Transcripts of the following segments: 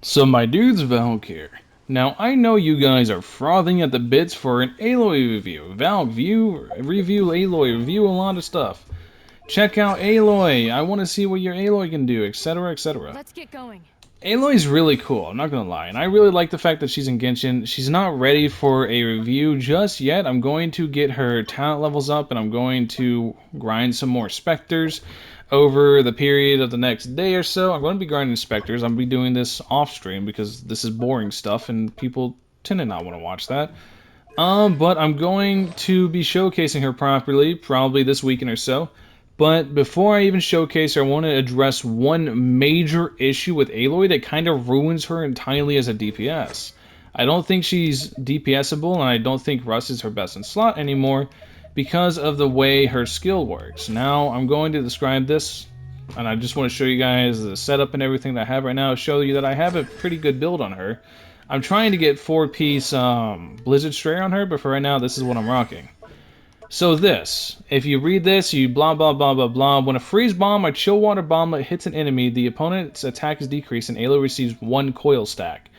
So my dudes, Valk here. Now I know you guys are frothing at the bits for an Aloy review. Valk review Aloy, review a lot of stuff. Check out Aloy. I want to see what your Aloy can do, etc., etc. Let's get going. Aloy's really cool, I'm not gonna lie, and I really like the fact that she's in Genshin. She's not ready for a review just yet. I'm going to get her talent levels up, and I'm going to grind some more Spectres over the period of the next day or so. I'm going to be grinding Spectres. I'm going to be doing this off stream because this is boring stuff, and people tend to not want to watch that. But I'm going to be showcasing her properly, probably this weekend or so. But before I even showcase her, I want to address one major issue with Aloy that kind of ruins her entirely as a DPS. I don't think she's DPSable, and I don't think Rust is her best in slot anymore because of the way her skill works. Now, I'm going to describe this, and I just want to show you guys the setup and everything that I have right now, show you that I have a pretty good build on her. I'm trying to get 4-piece Blizzard Stray on her, but for right now, this is what I'm rocking. So this, if you read this, you blah blah blah blah blah. When a freeze bomb or chill water bomblet hits an enemy, the opponent's attack is decreased and Aloy receives 1 coil stack.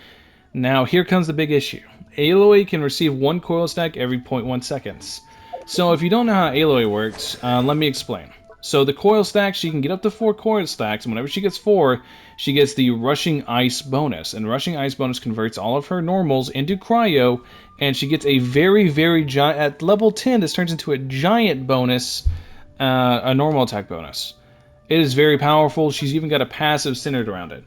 Now here comes the big issue. Aloy can receive 1 coil stack every 0.1 seconds. So if you don't know how Aloy works, let me explain. So the coil stack, she can get up to 4 coil stacks, and whenever she gets 4, she gets the Rushing Ice bonus. And Rushing Ice bonus converts all of her normals into Cryo, and she gets a very giant, at level 10, this turns into a giant bonus, a normal attack bonus. It is very powerful. She's even got a passive centered around it.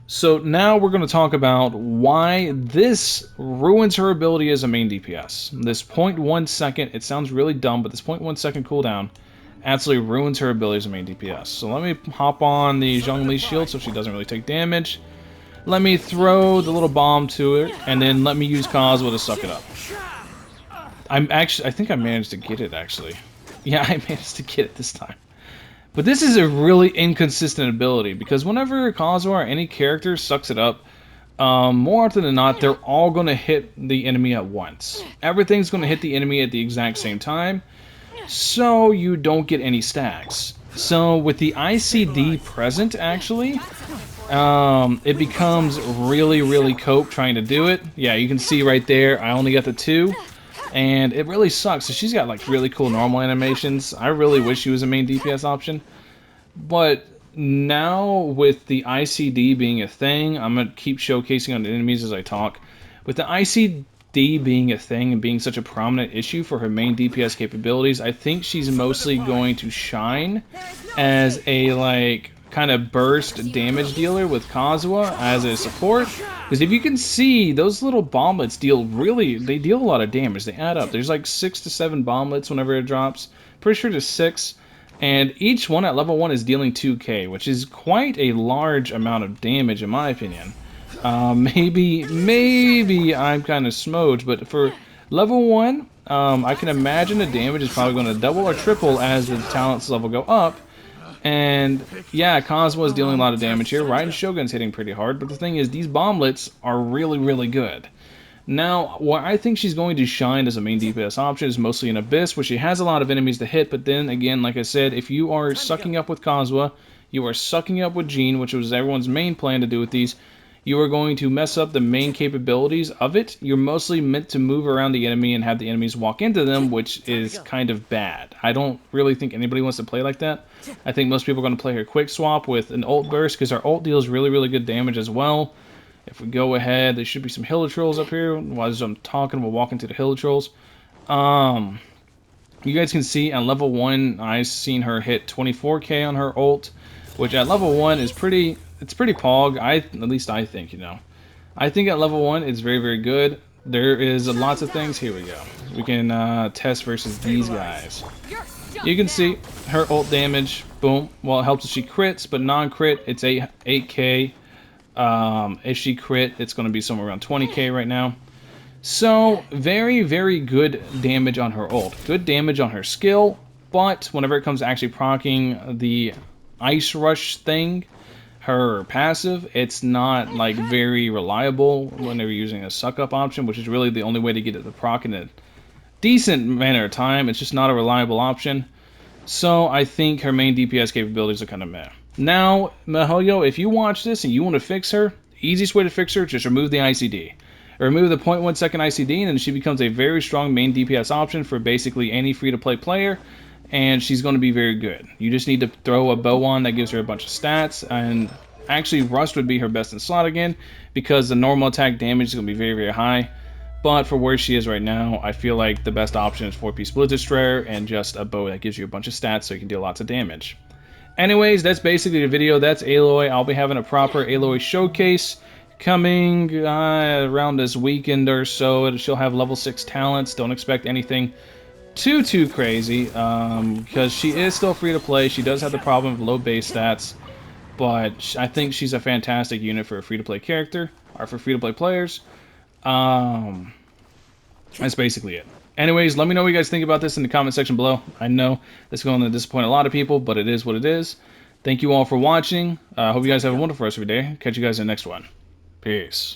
So now we're going to talk about why this ruins her ability as a main DPS. This 0.1 second, it sounds really dumb, but this 0.1 second cooldown absolutely ruins her ability as a main DPS. So let me hop on the Zhongli shield so she doesn't really take damage. Let me throw the little bomb to her, and then let me use Kazuha to suck it up. I think I managed to get it, actually. Yeah, I managed to get it this time. But this is a really inconsistent ability, because whenever Kazuha or any character sucks it up, more often than not, they're all going to hit the enemy at once. Everything's going to hit the enemy at the exact same time, so you don't get any stacks. So with the ICD present, actually, it becomes really cope trying to do it. Yeah, you can see right there, I only got the 2. And it really sucks. So she's got like really cool normal animations. I really wish she was a main DPS option. But now with the ICD being a thing, I'm going to keep showcasing on the enemies as I talk. With the ICD being a thing and being such a prominent issue for her main DPS capabilities, I think she's mostly going to shine as a like kind of burst damage dealer with Kazuha as a support. Because if you can see, those little bomblets they deal a lot of damage. They add up. There's like 6 to 7 bomblets whenever it drops. Pretty sure there's 6. And each one at level 1 is dealing 2k, which is quite a large amount of damage in my opinion. Maybe I'm kind of smudged, but for level 1, I can imagine the damage is probably going to double or triple as the talents level go up. And yeah, Kazuha is dealing a lot of damage here. Raiden Shogun's hitting pretty hard, but the thing is, these bomblets are really good. Now, what I think she's going to shine as a main DPS option is mostly in Abyss, where she has a lot of enemies to hit, but then again, like I said, if you are sucking up with Kazuha, you are sucking up with Jean, which was everyone's main plan to do with these, you are going to mess up the main capabilities of it. You're mostly meant to move around the enemy and have the enemies walk into them, which is kind of bad. I don't really think anybody wants to play like that. I think most people are going to play her quick swap with an ult burst, because her ult deals really good damage as well. If we go ahead, there should be some Hilitrolls up here. While I'm talking, we'll walk into the Hilitrolls. You guys can see on level 1, I've seen her hit 24k on her ult, which at level 1 is pretty pog. At least I think, you know. I think at level 1 it's very good. There is lots of things. Here we go. We can test versus these guys. You can see her ult damage. Boom. Well, it helps if she crits, but non-crit, it's 8k. If she crit, it's going to be somewhere around 20k right now. So, very good damage on her ult. Good damage on her skill, but whenever it comes to actually proccing the Ice Rush thing, her passive, it's not like very reliable whenever you're using a suck up option, which is really the only way to get it to proc in a decent manner of time. It's just not a reliable option. So I think her main DPS capabilities are kind of meh. Now, mihoyo, if you watch this and you want to fix her, Easiest way to fix her, just remove the ICD. Remove the 0.1 second ICD, and then she becomes a very strong main DPS option for basically any free-to-play player, and she's going to be very good. You just need to throw a bow on that gives her a bunch of stats, and actually Rust would be her best in slot again, because the normal attack damage is going to be very, very high. But for where she is right now, I feel like the best option is 4-piece Blizzard Destroyer and just a bow that gives you a bunch of stats so you can deal lots of damage. Anyways, that's basically the video. That's Aloy. I'll be having a proper Aloy showcase coming around this weekend or so. She'll have level 6 talents. Don't expect anything too crazy because she is still free to play. She does have the problem of low base stats, but I think she's a fantastic unit for a free to play character or for free to play players. That's basically it. Anyways, let me know what you guys think about this in the comment section below. I know this is going to disappoint a lot of people, but it is what it is. Thank you all for watching. Hope you guys have a wonderful rest of your day. Catch you guys in the next one. Peace.